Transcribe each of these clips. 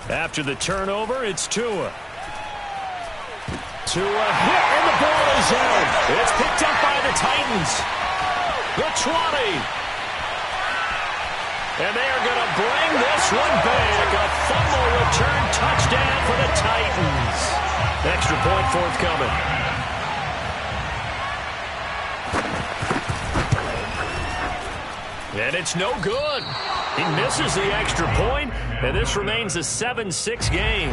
After the turnover, it's Tua. Tua hit, and the ball is out. It's picked up by the Titans. The 20. And they are going to bring this one back. A fumble return touchdown for the Titans. Extra point forthcoming. And it's no good. He misses the extra point, and this remains a 7-6 game.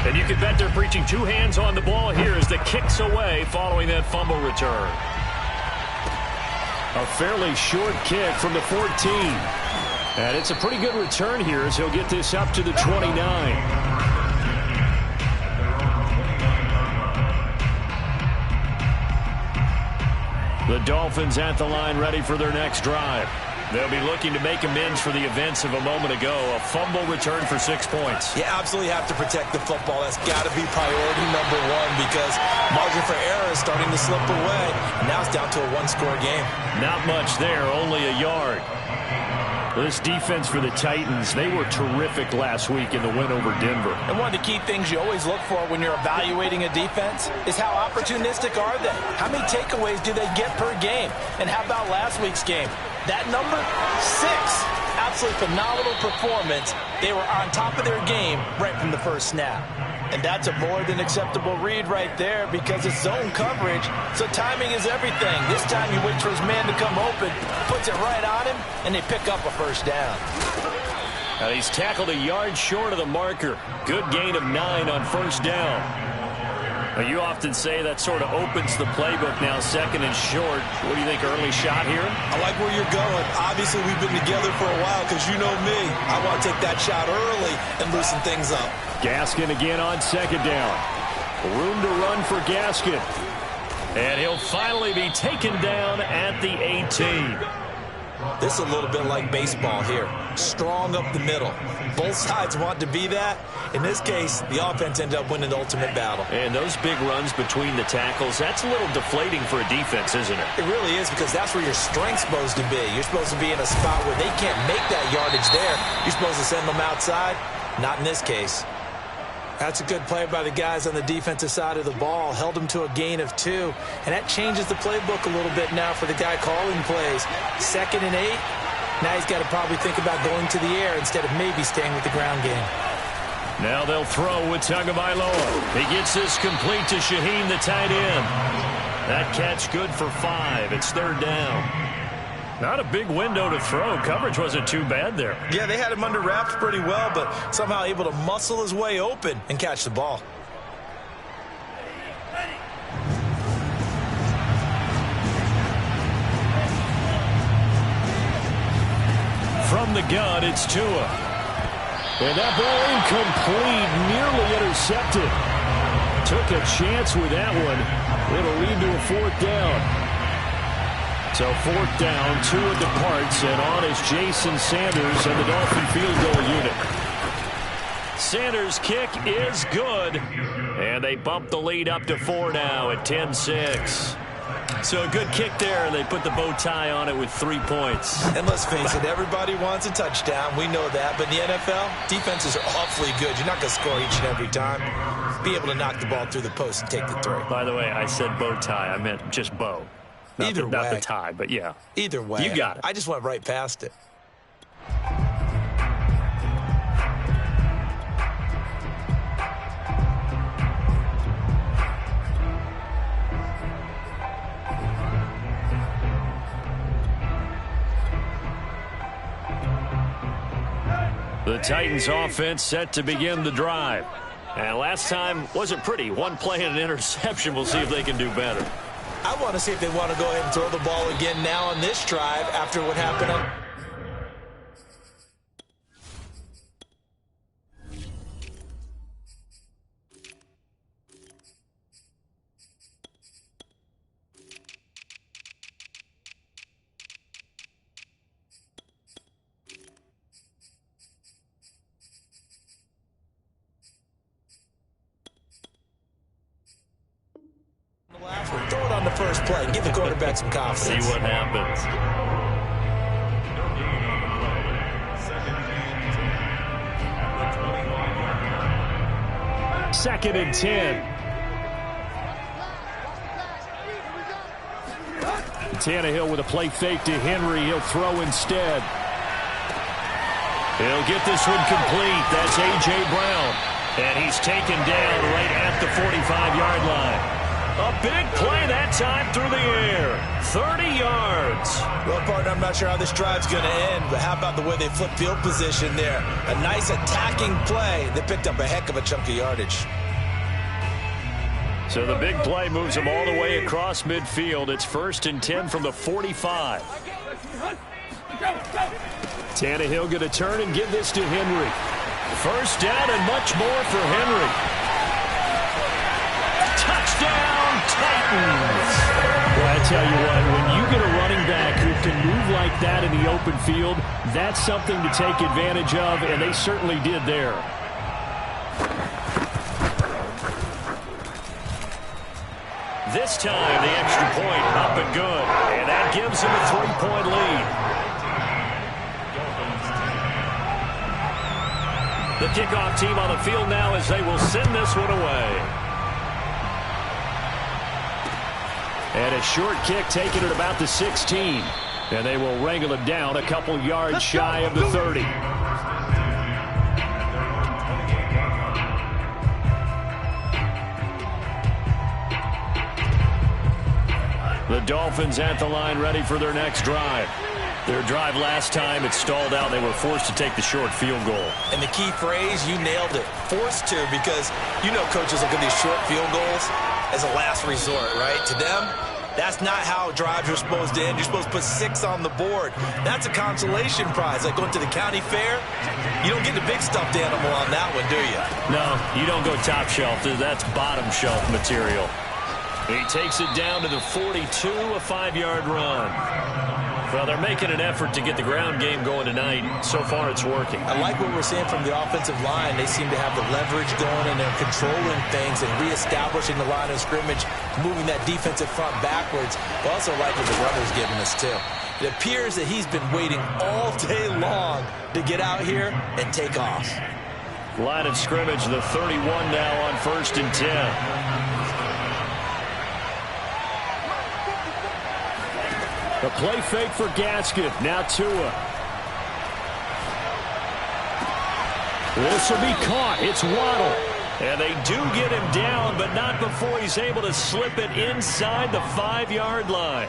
And you can bet they're preaching two hands on the ball here as the kick's away following that fumble return. A fairly short kick from the 14. And it's a pretty good return here as he'll get this up to the 29. The Dolphins at the line ready for their next drive. They'll be looking to make amends for the events of a moment ago. A fumble return for 6 points. You absolutely have to protect the football. That's got to be priority number one because margin for error is starting to slip away. And now it's down to a one-score game. Not much there, only a yard. This defense for the Titans, they were terrific last week in the win over Denver. And one of the key things you always look for when you're evaluating a defense is how opportunistic are they? How many takeaways do they get per game? And how about last week's game? That number, 6. Absolutely phenomenal performance. They were on top of their game right from the first snap. And that's a more than acceptable read right there because it's zone coverage, so timing is everything. This time you wait for his man to come open, puts it right on him, and they pick up a first down. Now he's tackled a yard short of the marker. Good gain of 9 on first down. Now you often say that sort of opens the playbook now, second and short. What do you think, early shot here? I like where you're going. Obviously, we've been together for a while because you know me. I want to take that shot early and loosen things up. Gaskin again on second down. Room to run for Gaskin. And he'll finally be taken down at the 18. This is a little bit like baseball here. Strong up the middle. Both sides want to be that. In this case, the offense ended up winning the ultimate battle. And those big runs between the tackles, that's a little deflating for a defense, isn't it? It really is because that's where your strength's supposed to be. You're supposed to be in a spot where they can't make that yardage there. You're supposed to send them outside. Not in this case. That's a good play by the guys on the defensive side of the ball. Held them to a gain of 2. And that changes the playbook a little bit now for the guy calling plays. 2nd and 8. Now he's got to probably think about going to the air instead of maybe staying with the ground game. Now they'll throw with Tagovailoa. He gets this complete to Shaheen, the tight end. That catch good for 5. It's third down. Not a big window to throw. Coverage wasn't too bad there. Yeah, they had him under wraps pretty well, but somehow able to muscle his way open and catch the ball. From the gun, it's Tua. And that ball incomplete, nearly intercepted. Took a chance with that one. It'll lead to a fourth down. So fourth down, Tua departs, and on is Jason Sanders and the Dolphin field goal unit. Sanders' kick is good, and they bump the lead up to 4 now at 10-6. So a good kick there, and they put the bow tie on it with 3 points. And let's face it, everybody wants a touchdown. We know that. But in the NFL, defenses are awfully good. You're not going to score each and every time. Be able to knock the ball through the post and take the throw. By the way, I said bow tie. I meant just bow. Not the tie, but yeah. Either way. You got it. I just went right past it. The Titans offense set to begin the drive. And last time wasn't pretty. One play and an interception. We'll see if they can do better. I want to see if they want to go ahead and throw the ball again now on this drive after what happened on... Throw it on the first play. Give the quarterback some confidence. See what happens. 2nd and 10. Tannehill with a play fake to Henry. He'll throw instead. He'll get this one complete. That's A.J. Brown. And he's taken down right at the 45-yard line. A big play that time through the air. 30 yards. Well, partner, I'm not sure how this drive's going to end, but how about the way they flip field position there? A nice attacking play. They picked up a heck of a chunk of yardage. So the big play moves them all the way across midfield. It's 1st and 10 from the 45. Tannehill going to turn and give this to Henry. 1st down and much more for Henry. Touchdown, Titans. Well, I tell you what, when you get a running back who can move like that in the open field, that's something to take advantage of, and they certainly did there. This time, the extra point up and good. And that gives them a 3-point lead. The kickoff team on the field now as they will send this one away. And a short kick taken at about the 16. And they will wrangle it down a couple yards shy of the 30. The Dolphins at the line ready for their next drive. Their drive last time, it stalled out. They were forced to take the short field goal. And the key phrase, you nailed it. Forced to, because you know coaches look at these short field goals as a last resort, right? To them, that's not how drives are supposed to end. You're supposed to put 6 on the board. That's a consolation prize. Like going to the county fair, you don't get the big stuffed animal on that one, do you? No, you don't go top shelf. That's bottom shelf material. He takes it down to the 42, a 5-yard run. Well, they're making an effort to get the ground game going tonight. So far, it's working. I like what we're seeing from the offensive line. They seem to have the leverage going, and they're controlling things and reestablishing the line of scrimmage, moving that defensive front backwards. I also like what the runner's giving us, too. It appears that he's been waiting all day long to get out here and take off. Line of scrimmage, the 31 now on 1st and 10. The play fake for Gaskin. Now Tua. This will be caught. It's Waddle. And they do get him down, but not before he's able to slip it inside the 5-yard line.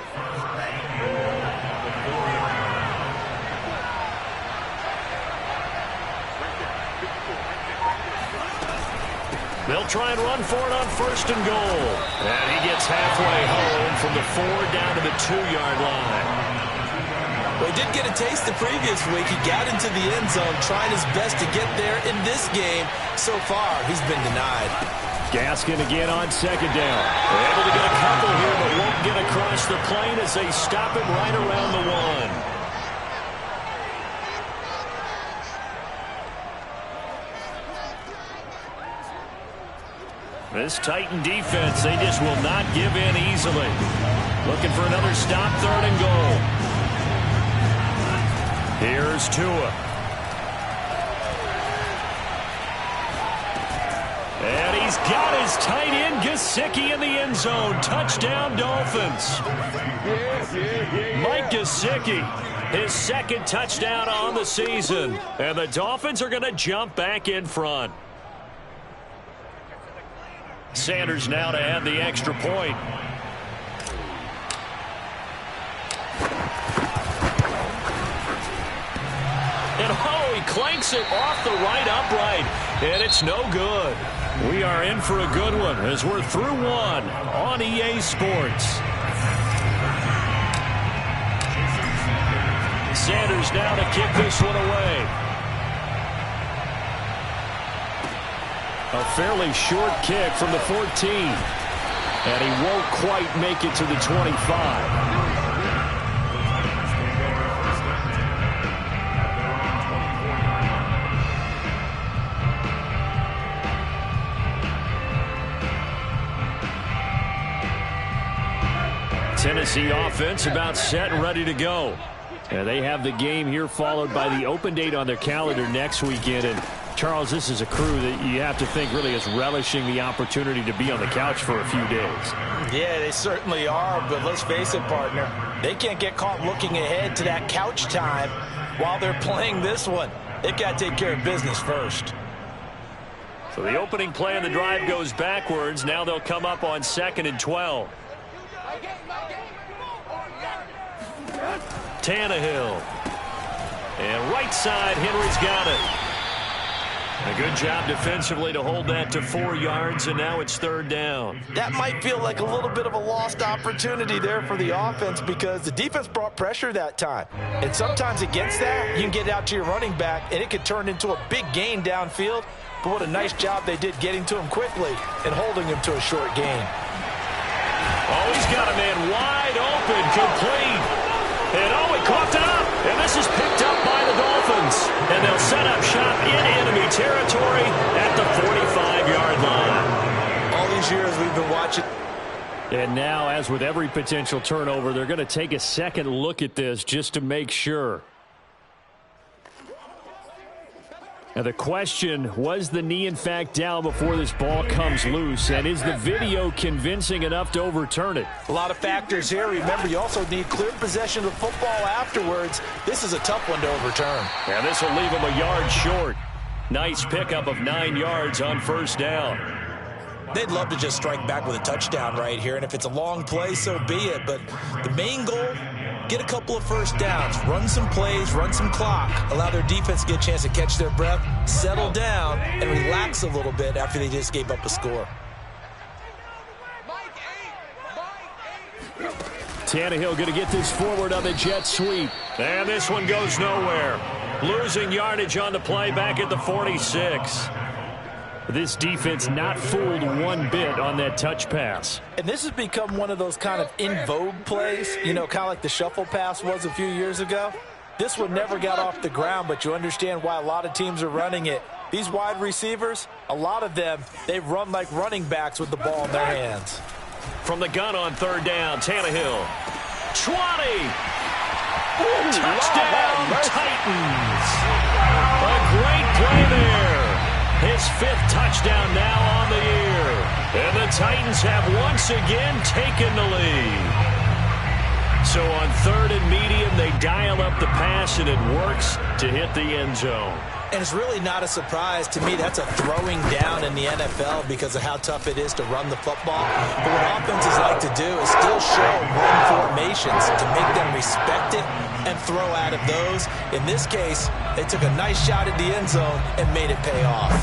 They'll try and run for it on 1st and goal. And he gets halfway home from the 4 down to the 2-yard line. Well, he did get a taste the previous week. He got into the end zone trying his best to get there in this game. So far, he's been denied. Gaskin again on 2nd down. They're able to get a couple here, but won't get across the plane as they stop him right around the 1. This Titan defense, they just will not give in easily. Looking for another stop, 3rd and goal. Here's Tua. And he's got his tight end, Gesicki, in the end zone. Touchdown, Dolphins. Mike Gesicki, his 2nd touchdown on the season. And the Dolphins are going to jump back in front. Sanders now to add the extra point. And he clanks it off the right upright. And it's no good. We are in for a good one as we're through 1 on EA Sports. Sanders now to kick this one away. A fairly short kick from the 14. And he won't quite make it to the 25. Tennessee offense about set and ready to go. And they have the game here followed by the open date on their calendar next weekend. And Charles, this is a crew that you have to think really is relishing the opportunity to be on the couch for a few days. Yeah, they certainly are, but let's face it, partner. They can't get caught looking ahead to that couch time while they're playing this one. They've got to take care of business first. So the opening play of the drive goes backwards. Now they'll come up on 2nd and 12. Tannehill. And right side, Henry's got it. A good job defensively to hold that to 4 yards, and now it's 3rd down. That might feel like a little bit of a lost opportunity there for the offense because the defense brought pressure that time. And sometimes against that, you can get out to your running back, and it could turn into a big gain downfield. But what a nice job they did getting to him quickly and holding him to a short gain. Oh, he's got a man wide open, complete. And he coughed it up. And this is picked up by the Dolphins. And they'll set up shop in enemy territory at the 45-yard line. All these years we've been watching. And now, as with every potential turnover, they're going to take a second look at this just to make sure. Now the question, was the knee in fact down before this ball comes loose? And is the video convincing enough to overturn it? A lot of factors here. Remember, you also need clear possession of football afterwards. This is a tough one to overturn. Yeah, this will leave him a yard short. Nice pickup of 9 yards on 1st down. They'd love to just strike back with a touchdown right here, and if it's a long play, so be it. But the main goal, get a couple of 1st downs, run some plays, run some clock, allow their defense to get a chance to catch their breath, settle down, and relax a little bit after they just gave up a score. Tannehill going to get this forward on the jet sweep. And this one goes nowhere. Losing yardage on the play back at the 46. This defense not fooled one bit on that touch pass. And this has become one of those kind of in vogue plays, you know, kind of like the shuffle pass was a few years ago. This one never got off the ground, but you understand why a lot of teams are running it. These wide receivers, a lot of them, they run like running backs with the ball in their hands. From the gun on 3rd down, Tannehill. 20. Touchdown, Titans. A great play there. His 5th touchdown now on the year. And the Titans have once again taken the lead. So on 3rd and medium, they dial up the pass, and it works to hit the end zone. And it's really not a surprise to me. That's a throwing down in the NFL because of how tough it is to run the football. But what offenses like to do is still show run formations to make them respect it and throw out of those. In this case, they took a nice shot at the end zone and made it pay off.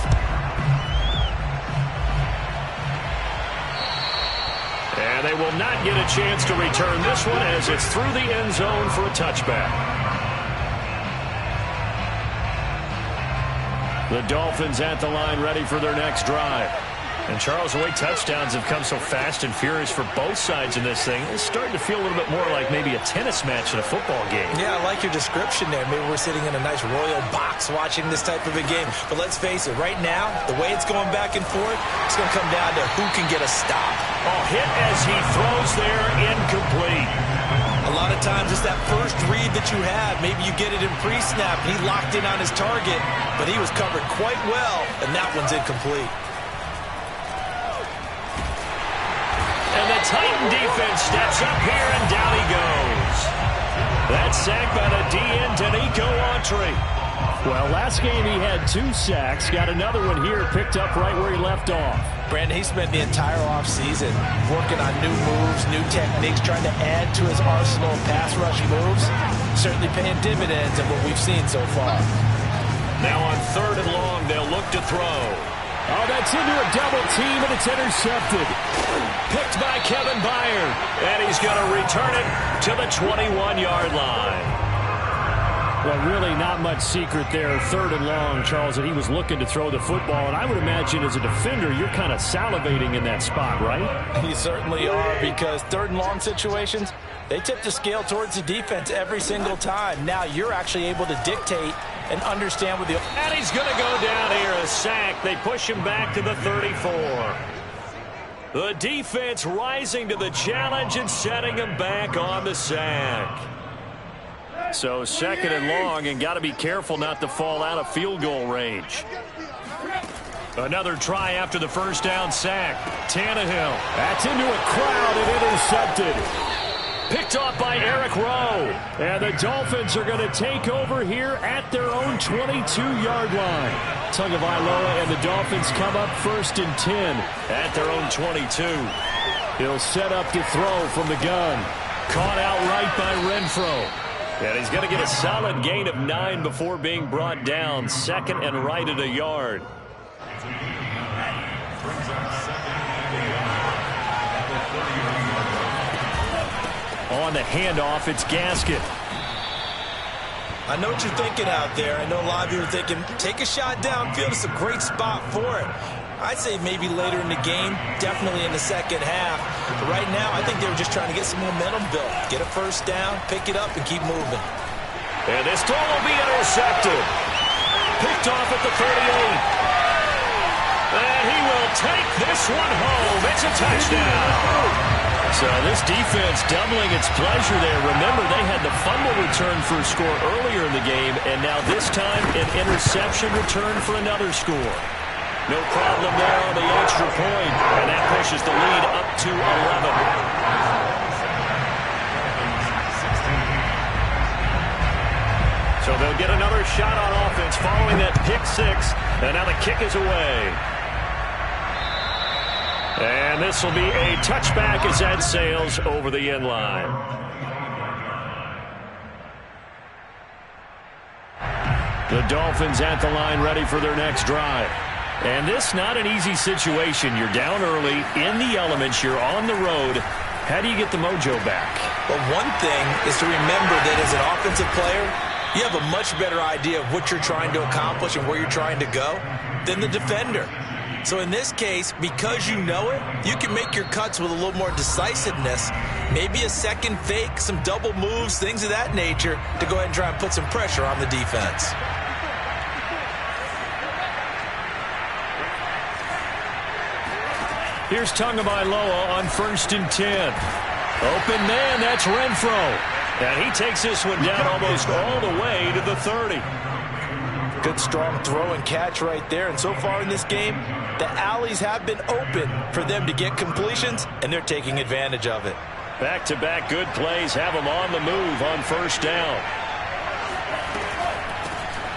And they will not get a chance to return this one as it's through the end zone for a touchback. The Dolphins at the line ready for their next drive. And Charles, the way touchdowns have come so fast and furious for both sides in this thing, it's starting to feel a little bit more like maybe a tennis match in a football game. Yeah, I like your description there. Maybe we're sitting in a nice royal box watching this type of a game. But let's face it, right now, the way it's going back and forth, it's going to come down to who can get a stop. Oh, hit as he throws there, incomplete. A lot of times it's that first read that you have. Maybe you get it in pre-snap, and he locked in on his target, but he was covered quite well, and that one's incomplete. And the Titan defense steps up here, and down he goes. That's sacked by the DN, Danico Autry. Well, last game he had 2 sacks. Got another one here, picked up right where he left off. Brandon, he spent the entire offseason working on new moves, new techniques, trying to add to his arsenal of pass rush moves. Certainly paying dividends in what we've seen so far. Now on 3rd and long, they'll look to throw. Oh, that's into a double team, and it's intercepted. Picked by Kevin Byard, and he's going to return it to the 21-yard line. Well, really not much secret there. 3rd and long, Charles, that he was looking to throw the football. And I would imagine as a defender, you're kind of salivating in that spot, right? You certainly are, because 3rd and long situations, they tip the scale towards the defense every single time. Now you're actually able to dictate and understand what the... And he's going to go down here, a sack. They push him back to the 34. The defense rising to the challenge and setting him back on the sack. So 2nd and long, and got to be careful not to fall out of field goal range. Another try after the first down sack. Tannehill. That's into a crowd and intercepted. Picked off by Eric Rowe. And the Dolphins are going to take over here at their own 22-yard line. Tagovailoa and the Dolphins come up 1st and 10 at their own 22. He'll set up to throw from the gun. Caught outright by Renfro. And he's going to get a solid gain of 9 before being brought down. 2nd and right at a yard. On the handoff, it's Gaskin. I know what you're thinking out there. I know a lot of you are thinking, take a shot downfield. It's a great spot for it. I'd say maybe later in the game, definitely in the second half. But right now, I think they were just trying to get some momentum built. Get a first down, pick it up, and keep moving. And this throw will be intercepted. Picked off at the 38. And he will take this one home. It's a touchdown. So this defense doubling its pleasure there. Remember, they had the fumble return for a score earlier in the game, and now this time an interception return for another score. No problem there on the extra point, and that pushes the lead up to 11. So they'll get another shot on offense following that pick six, and now the kick is away. And this will be a touchback as that sails over the end line. The Dolphins at the line ready for their next drive. And this not an easy situation. You're down early, in the elements, you're on the road. How do you get the mojo back? Well, one thing is to remember that as an offensive player, you have a much better idea of what you're trying to accomplish and where you're trying to go than the defender. So in this case, because you know it, you can make your cuts with a little more decisiveness. Maybe a second fake, some double moves, things of that nature to go ahead and try and put some pressure on the defense. Here's Tagovailoa on 1st and 10. Open man, that's Renfro. And he takes this one down almost all the way to the 30. Good strong throw and catch right there. And so far in this game, the alleys have been open for them to get completions, and they're taking advantage of it. Back-to-back good plays have them on the move on 1st down.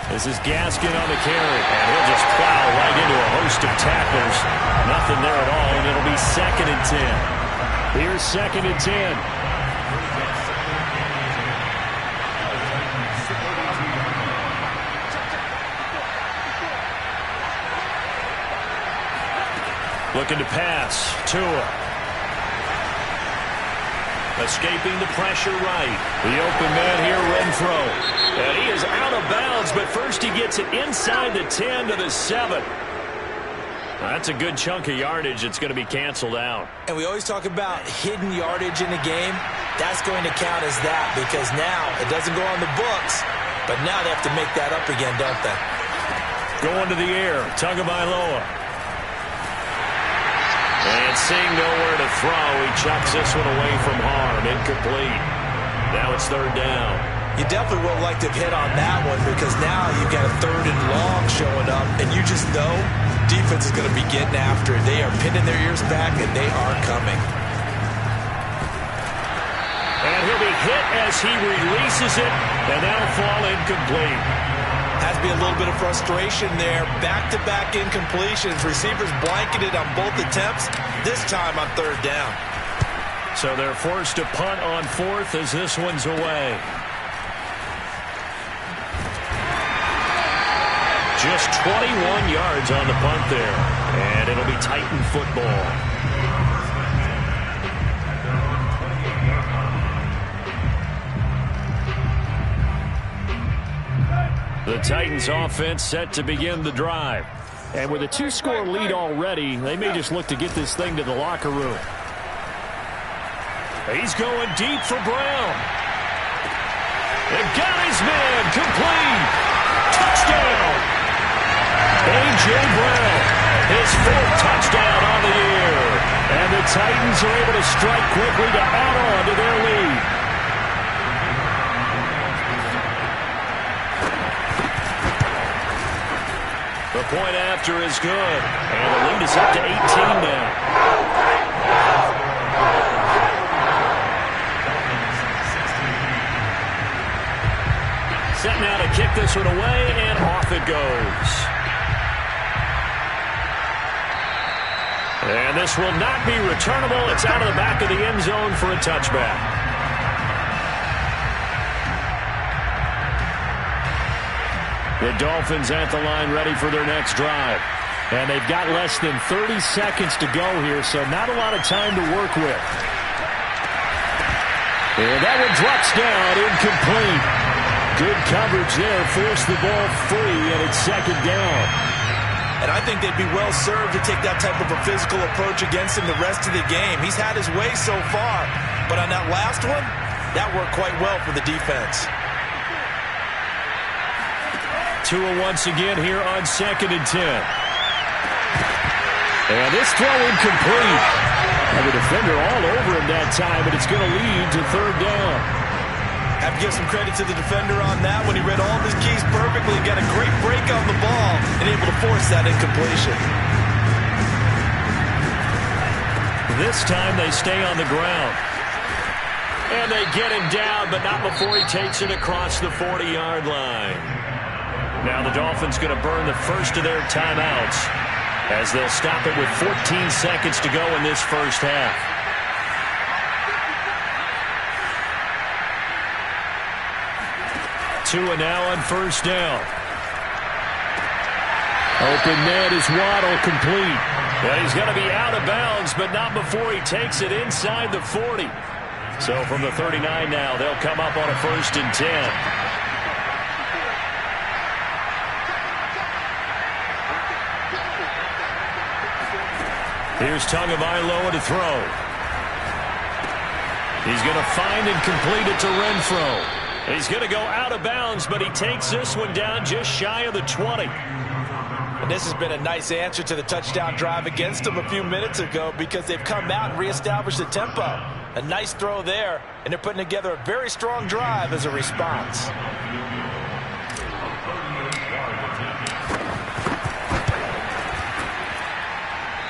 This is Gaskin on the carry, and he'll just plow right into a host of tacklers. Nothing there at all, and it'll be 2nd and 10. Here's 2nd and 10. Looking to pass. Tua. Escaping the pressure right. The open man here, Renfro. And he is out of bounds, but first he gets it inside the 10 to the 7. That's a good chunk of yardage. It's going to be canceled out. And we always talk about hidden yardage in the game. That's going to count as that because now it doesn't go on the books, but now they have to make that up again, don't they? Going to the air. Tagovailoa. And seeing nowhere to throw, he chucks this one away from harm. Incomplete. Now it's 3rd down. You definitely would like to have hit on that one because now you've got a 3rd and long showing up, and you just know defense is going to be getting after it. They are pinning their ears back, and they are coming. And he'll be hit as he releases it, and that'll fall incomplete. Has to be a little bit of frustration there. Back-to-back incompletions. Receivers blanketed on both attempts, this time on 3rd down. So they're forced to punt on 4th as this one's away. Just 21 yards on the punt there. And it'll be Titan football. The Titans offense set to begin the drive. And with a 2-score lead already, they may just look to get this thing to the locker room. He's going deep for Brown. They've got his man. Complete. Touchdown. A.J. Brown. His 4th touchdown on the year. And the Titans are able to strike quickly to add on to their lead. The point after is good. And the lead is up to 18 now. Set now to kick this one away, and off it goes. And this will not be returnable. It's out of the back of the end zone for a touchback. The Dolphins at the line ready for their next drive. And they've got less than 30 seconds to go here, so not a lot of time to work with. And that one drops down, incomplete. Good coverage there, forced the ball free, and it's second down. And I think they'd be well served to take that type of a physical approach against him the rest of the game. He's had his way so far, but on that last one, that worked quite well for the defense. Tua once again here on 2nd and 10. And this throw incomplete. And the defender all over him that time, but it's going to lead to third down. Have to give some credit to the defender on that when he read all of his keys perfectly, got a great break on the ball, and able to force that incompletion. This time they stay on the ground. And they get him down, but not before he takes it across the 40-yard line. Now the Dolphins going to burn the first of their timeouts as they'll stop it with 14 seconds to go in this first half. Tua now on first down. Open net is Waddle, complete. Well, he's going to be out of bounds, but not before he takes it inside the 40. So from the 39 now, they'll come up on a 1st and 10. Here's Tagovailoa to throw. He's going to find and complete it to Renfro. He's going to go out of bounds, but he takes this one down just shy of the 20. And this has been a nice answer to the touchdown drive against them a few minutes ago because they've come out and reestablished the tempo. A nice throw there, and they're putting together a very strong drive as a response.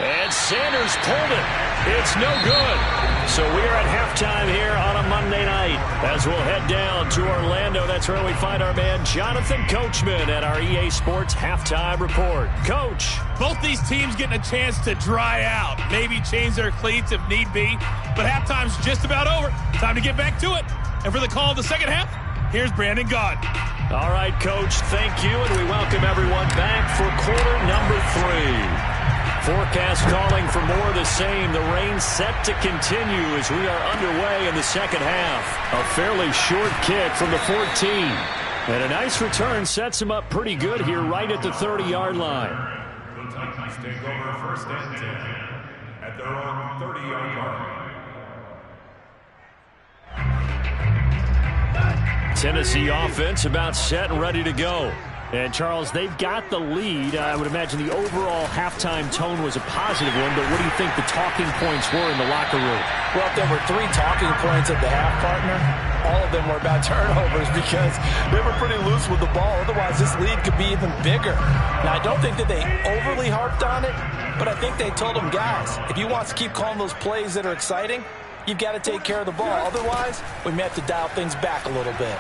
And Sanders pulled it. It's no good. So we are at halftime here on a Monday night as we'll head down to Orlando. That's where we find our man Jonathan Coachman at our EA Sports Halftime Report. Coach. Both these teams getting a chance to dry out, maybe change their cleats if need be. But halftime's just about over. Time to get back to it. And for the call of the second half, here's Brandon Gaud. All right, Coach, thank you. And we welcome everyone back for quarter number 3. Forecast calling for more of the same. The rain set to continue as we are underway in the second half. A fairly short kick from the 14. And a nice return sets him up pretty good here right at the 30-yard line. The Titans take over 1st and 10 at their own 30-yard line. Tennessee offense about set and ready to go. And, Charles, they've got the lead. I would imagine the overall halftime tone was a positive one, but what do you think the talking points were in the locker room? Well, if there were 3 talking points at the half, partner, all of them were about turnovers because they were pretty loose with the ball. Otherwise, this lead could be even bigger. Now, I don't think that they overly harped on it, but I think they told them, guys, if you want to keep calling those plays that are exciting, you've got to take care of the ball. Otherwise, we may have to dial things back a little bit.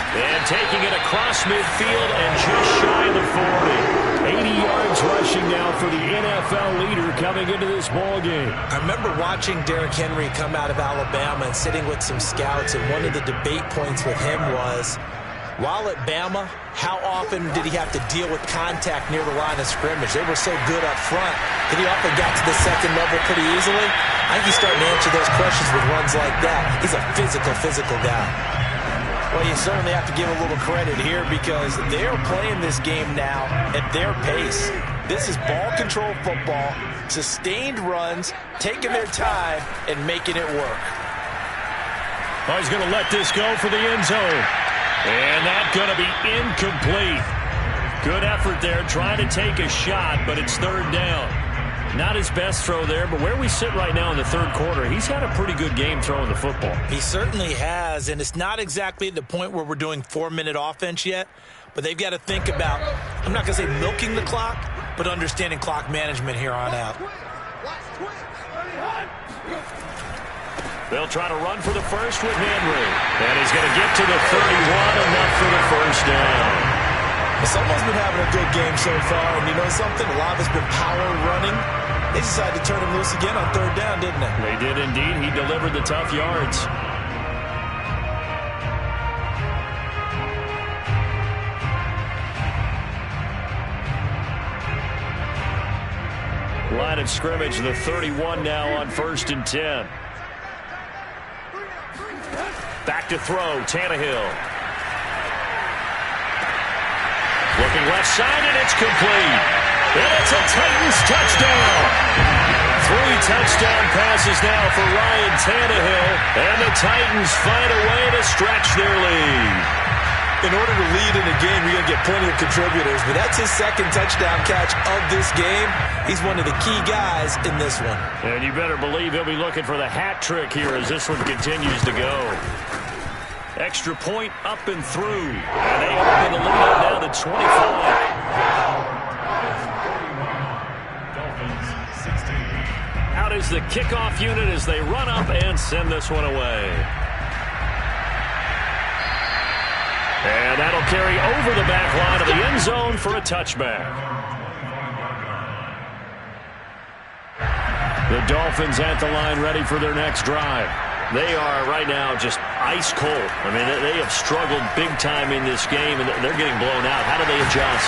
And taking it across midfield and just shy of the 40. 80 yards rushing now for the NFL leader coming into this ball game. I remember watching Derrick Henry come out of Alabama and sitting with some scouts, and one of the debate points with him was, while at Bama, how often did he have to deal with contact near the line of scrimmage? They were so good up front that he often got to the second level pretty easily. I think he's starting to answer those questions with runs like that. He's a physical guy. Well, you certainly have to give a little credit here because they're playing this game now at their pace. This is ball control football, sustained runs, taking their time, and making it work. Oh, he's going to let this go for the end zone. And that's going to be incomplete. Good effort there, trying to take a shot, but it's third down. Not his best throw there, but where we sit right now in the third quarter, he's had a pretty good game throwing the football. He certainly has, and it's not exactly at the point where we're doing 4-minute offense yet, but they've got to think about, I'm not going to say milking the clock, but understanding clock management here on out. They'll try to run for the first with Henry. And he's going to get to the 31, enough for the first down. Someone's been having a good game so far, and you know something? A lot of it's been power running. They decided to turn him loose again on third down, didn't they? They did indeed. He delivered the tough yards. Line of scrimmage, the 31 now on 1st and 10. Back to throw, Tannehill. Looking left side, and it's complete. And it's a Titans touchdown. 3 touchdown passes now for Ryan Tannehill. And the Titans find a way to stretch their lead. In order to lead in a game, you're going to get plenty of contributors, but that's his second touchdown catch of this game. He's one of the key guys in this one. And you better believe he'll be looking for the hat trick here as this one continues to go. Extra point up and through. And they open the lead up now to 25. Dolphins 16. Out is the kickoff unit as they run up and send this one away. And that'll carry over the back line of the end zone for a touchback. The Dolphins at the line ready for their next drive. They are right now just ice cold. I mean, they have struggled big time in this game, and they're getting blown out. How do they adjust?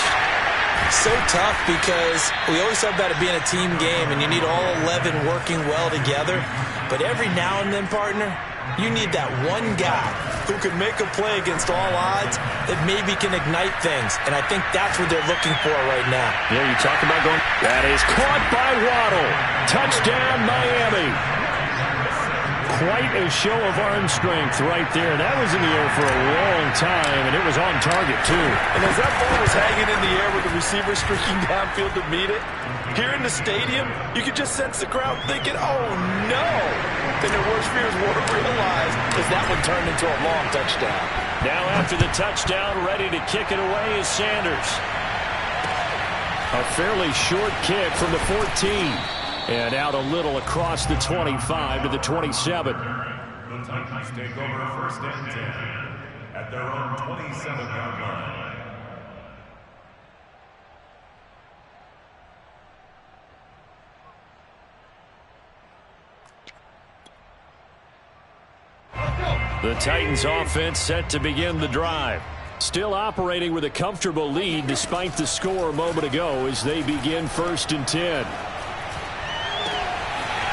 So tough because we always talk about it being a team game, and you need all 11 working well together. But every now and then, partner, you need that one guy who can make a play against all odds that maybe can ignite things. And I think that's what they're looking for right now. Yeah, you talk about going. That is caught by Waddle. Touchdown, Miami. Quite a show of arm strength right there. That was in the air for a long time, and it was on target, too. And as that ball was hanging in the air with the receiver streaking downfield to meet it, here in the stadium, you could just sense the crowd thinking, oh, no. And their worst fears were realized as that one turned into a long touchdown. Now after the touchdown, ready to kick it away is Sanders. A fairly short kick from the 14. And out a little across the 25 to the 27. The Titans take over 1st and 10 at their own 27-yard line. The Titans offense set to begin the drive. Still operating with a comfortable lead despite the score a moment ago as they begin 1st and 10.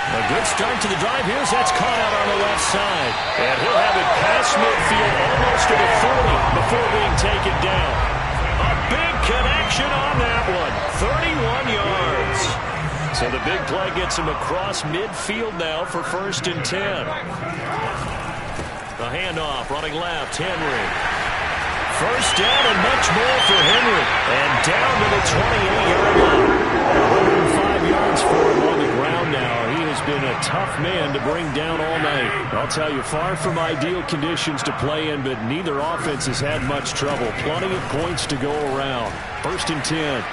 A good start to the drive. Here's that's caught out on the left side. And he'll have it past midfield almost to the 40 before being taken down. A big connection on that one. 31 yards. So the big play gets him across midfield now for 1st and 10. The handoff running left. Henry. First down and much more for Henry. And down to the 28-yard line. 105 yards for him on the ground now. He has been a tough man to bring down all night. I'll tell you, far from ideal conditions to play in, but neither offense has had much trouble. Plenty of points to go around. 1st and 10.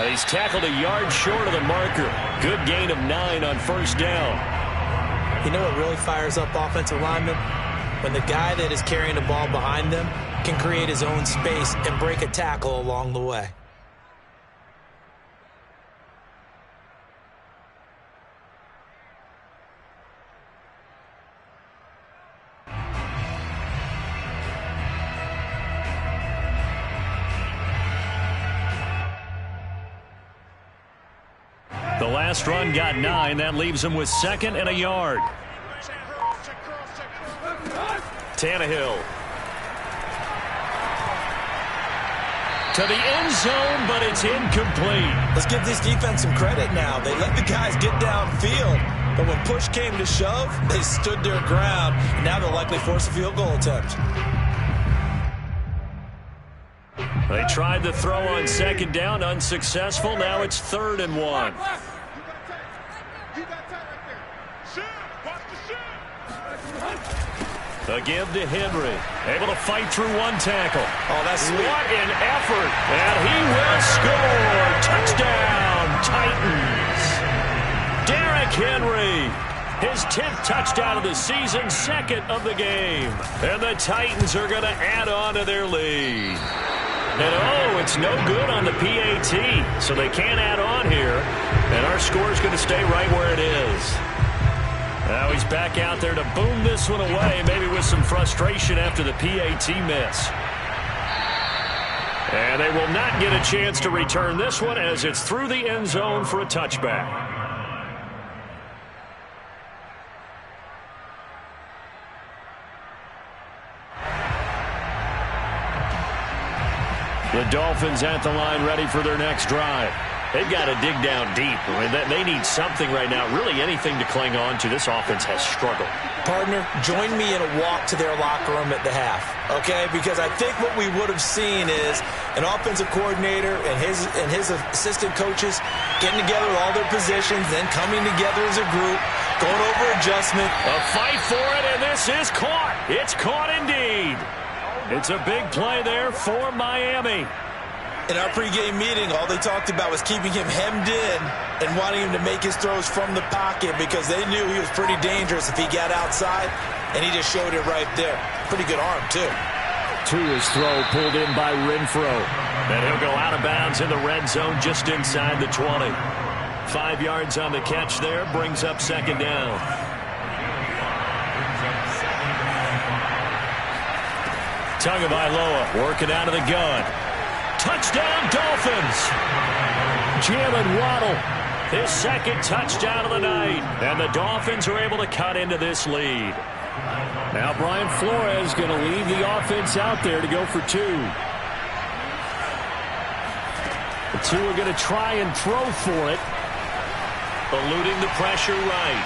And he's tackled a yard short of the marker. Good gain of 9 on 1st down. You know what really fires up offensive linemen? When the guy that is carrying the ball behind them can create his own space and break a tackle along the way. The last run got 9. That leaves him with 2nd and a yard. Tannehill. To the end zone, but it's incomplete. Let's give this defense some credit now. They let the guys get downfield, but when push came to shove, they stood their ground. And now they'll likely force a field goal attempt. They tried the throw on 2nd down, unsuccessful. Now it's 3rd and 1. A give to Henry. Able to fight through one tackle. Oh, that's sweet. What an effort. And he will score. Touchdown, Titans. Derrick Henry. His 10th touchdown of the season, 2nd of the game. And the Titans are going to add on to their lead. And, it's no good on the PAT, so they can't add on here. And our score is going to stay right where it is. Now he's back out there to boom this one away, maybe with some frustration after the PAT miss. And they will not get a chance to return this one as it's through the end zone for a touchback. The Dolphins at the line ready for their next drive. They've got to dig down deep. I mean, they need something right now, really anything to cling on to. This offense has struggled. Partner, join me in a walk to their locker room at the half, okay? Because I think what we would have seen is an offensive coordinator and his assistant coaches getting together with all their positions, then coming together as a group, going over adjustment. A fight for it, and this is caught. It's caught indeed. It's a big play there for Miami. In our pregame meeting, all they talked about was keeping him hemmed in and wanting him to make his throws from the pocket because they knew he was pretty dangerous if he got outside, and he just showed it right there. Pretty good arm, too. To his throw, pulled in by Renfro. And he'll go out of bounds in the red zone just inside the 20. 5 yards on the catch there, brings up 2nd down. Tagovailoa working out of the gun. Touchdown, Dolphins. Jalen Waddle, his 2nd touchdown of the night. And the Dolphins are able to cut into this lead. Now Brian Flores going to leave the offense out there to go for 2. The 2 are going to try and throw for it. Eluding the pressure right.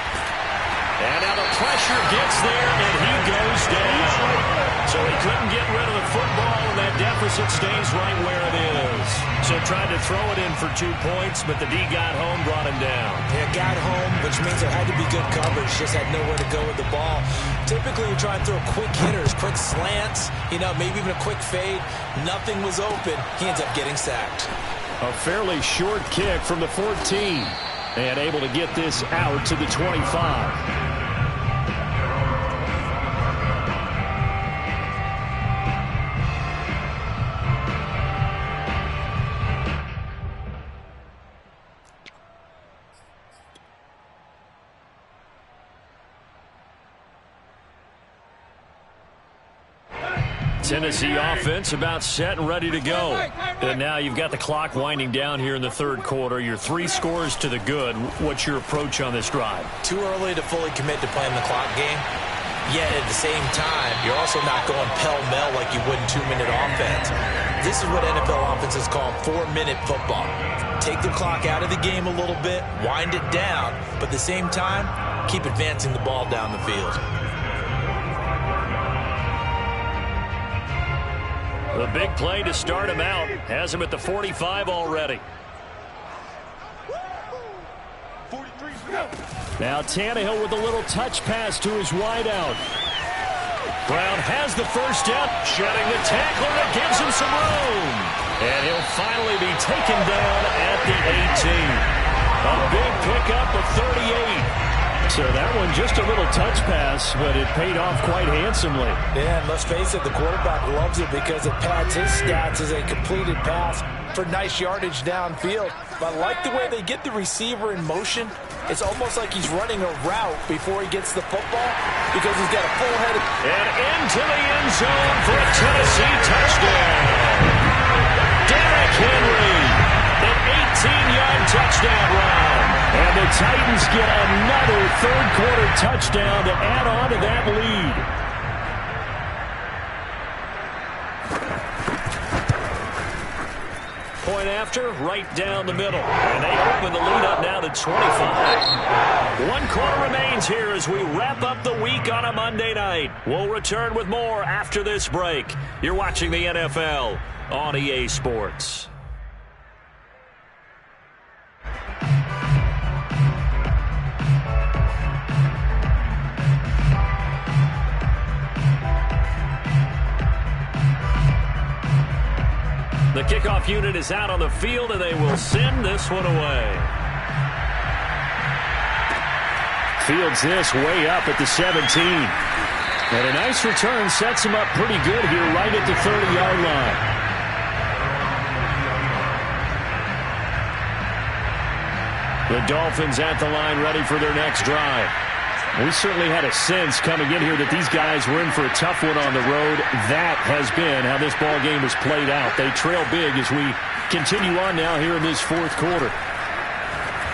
And now the pressure gets there, and he goes down. So he couldn't get rid of the football, and that deficit stays right where it is. So tried to throw it in for 2 points, but the D got home, brought him down. Yeah, got home, which means there had to be good coverage. Just had nowhere to go with the ball. Typically, you try and throw quick hitters, quick slants, maybe even a quick fade. Nothing was open. He ends up getting sacked. A fairly short kick from the 14. And able to get this out to the 25. Tennessee offense about set and ready to go. And now you've got the clock winding down here in the 3rd quarter. You're 3 scores to the good. What's your approach on this drive? Too early to fully commit to playing the clock game. Yet at the same time, you're also not going pell-mell like you would in 2-minute offense. This is what NFL offenses call 4-minute football. Take the clock out of the game a little bit, wind it down, but at the same time, keep advancing the ball down the field. The big play to start him out. Has him at the 45 already. Now Tannehill with a little touch pass to his wideout. Brown has the first down. Shedding the tackler that gives him some room. And he'll finally be taken down at the 18. A big pickup of 38. So that one just a little touch pass, but it paid off quite handsomely. Yeah, and let's face it, the quarterback loves it because it pads his stats as a completed pass for nice yardage downfield. But I like the way they get the receiver in motion. It's almost like he's running a route before he gets the football because he's got a full head of... And into the end zone for a Tennessee touchdown. Derrick Henry, an 18-yard touchdown run. And the Titans get another 3rd quarter touchdown to add on to that lead. Point after, right down the middle. And they open the lead up now to 25. 1 quarter remains here as we wrap up the week on a Monday night. We'll return with more after this break. You're watching the NFL on EA Sports. The kickoff unit is out on the field, and they will send this one away. Fields this way up at the 17. And a nice return sets him up pretty good here right at the 30-yard line. The Dolphins at the line ready for their next drive. We certainly had a sense coming in here that these guys were in for a tough one on the road. That has been how this ball game has played out. They trail big as we continue on now here in this fourth quarter.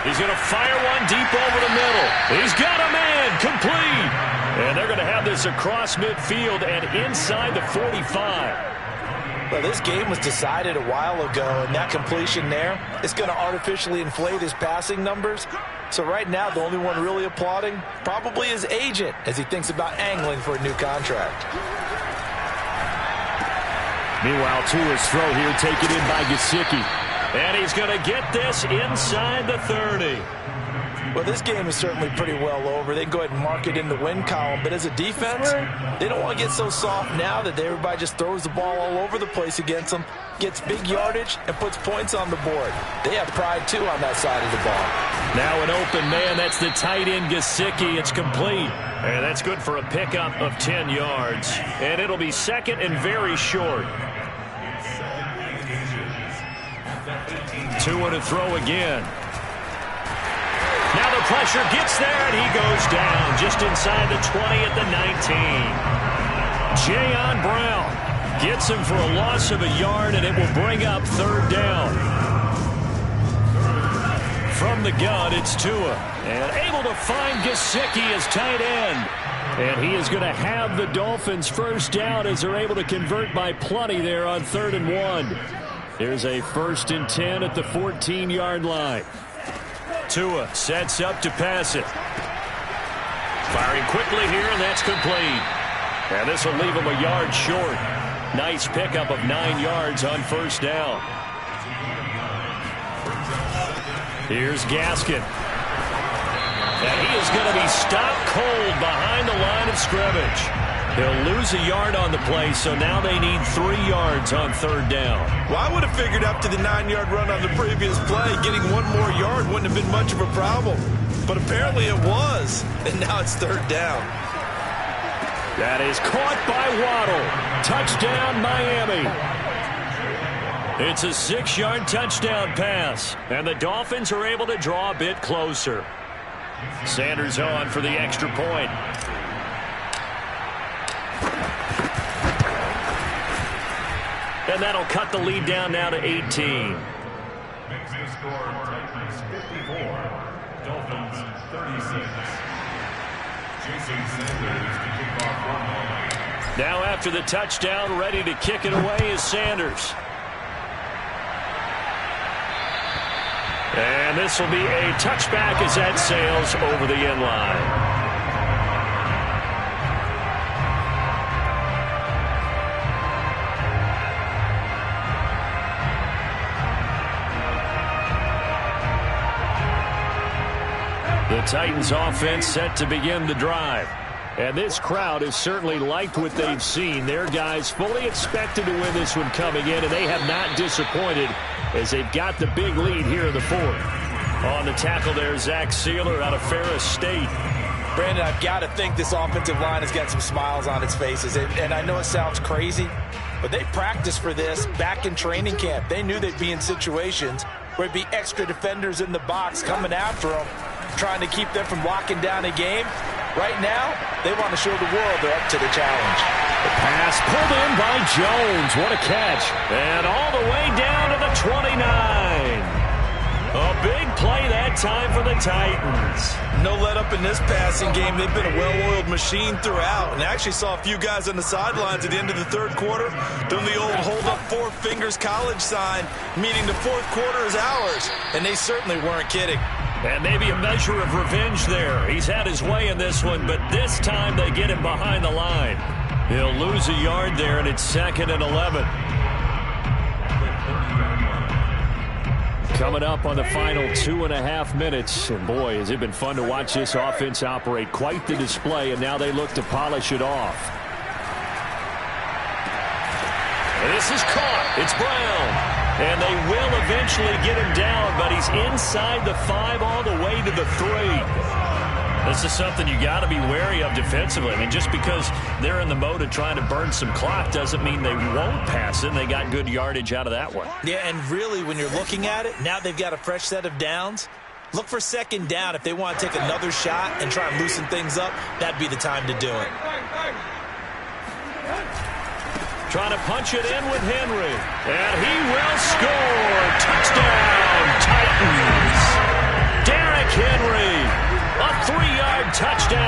He's going to fire one deep over the middle. He's got a man, complete. And they're going to have this across midfield and inside the 45. Well, this game was decided a while ago, and that completion there is going to artificially inflate his passing numbers. So right now, the only one really applauding probably his agent as he thinks about angling for a new contract. Meanwhile, Tua's throw here taken in by Gesicki. And he's going to get this inside the 30. Well, this game is certainly pretty well over. They can go ahead and mark it in the win column. But as a defense, they don't want to get so soft now that everybody just throws the ball all over the place against them, gets big yardage, and puts points on the board. They have pride, too, on that side of the ball. Now an open man. That's the tight end, Gesicki. It's complete. And that's good for a pickup of 10 yards. And it'll be second and very short. Tua to throw again. Now the pressure gets there, and he goes down just inside the 20 at the 19. Jayon Brown gets him for a loss of a yard, and it will bring up third down. From the gun, it's Tua, and able to find Gesicki as tight end. And he is going to have the Dolphins first down as they're able to convert by plenty there on 3rd and 1. Here's a 1st and 10 at the 14-yard line. Tua sets up to pass it. Firing quickly here, and that's complete. And this will leave him a yard short. Nice pickup of 9 yards on first down. Here's Gaskin. And he is going to be stopped cold behind the line of scrimmage. He'll lose a yard on the play, so now they need 3 yards on 3rd down. Well, I would have figured after the 9-yard run on the previous play, getting 1 more yard wouldn't have been much of a problem. But apparently it was, and now it's 3rd down. That is caught by Waddle. Touchdown, Miami. It's a 6-yard touchdown pass, and the Dolphins are able to draw a bit closer. Sanders on for the extra point. And that'll cut the lead down now to 18. Makes the score Titans 54, Dolphins 36. Jason Sanders to kick off one line. Now after the touchdown, ready to kick it away is Sanders. And this will be a touchback as that sails over the end line. The Titans offense set to begin the drive. And this crowd has certainly liked what they've seen. Their guys fully expected to win this one coming in, and they have not disappointed as they've got the big lead here in the 4th. On the tackle there, Zach Sealer out of Ferris State. Brandon, I've got to think this offensive line has got some smiles on its faces. And I know it sounds crazy, but they practiced for this back in training camp. They knew they'd be in situations where it'd be extra defenders in the box coming after them, trying to keep them from locking down a game. Right now, they want to show the world they're up to the challenge. The pass pulled in by Jones. What a catch. And all the way down to the 29. A big play that time for the Titans. No let up in this passing game. They've been a well-oiled machine throughout. And I actually saw a few guys on the sidelines at the end of the 3rd quarter doing the old hold up 4 fingers college sign, meaning the 4th quarter is ours. And they certainly weren't kidding. And maybe a measure of revenge there. He's had his way in this one, but this time they get him behind the line. He'll lose a yard there, and it's 2nd and 11. Coming up on the final 2.5 minutes. And boy, has it been fun to watch this offense operate. Quite the display, and now they look to polish it off. This is caught. It's Brown. And they will eventually get him down, but he's inside the 5 all the way to the 3. This is something you got to be wary of defensively. I mean, just because they're in the mode of trying to burn some clock doesn't mean they won't pass it. They got good yardage out of that one. Yeah, and really, when you're looking at it, now they've got a fresh set of downs. Look for second down. If they want to take another shot and try and loosen things up, that'd be the time to do it. Trying to punch it in with Henry. And he will score. Touchdown, Titans. Derrick Henry. A 3-yard touchdown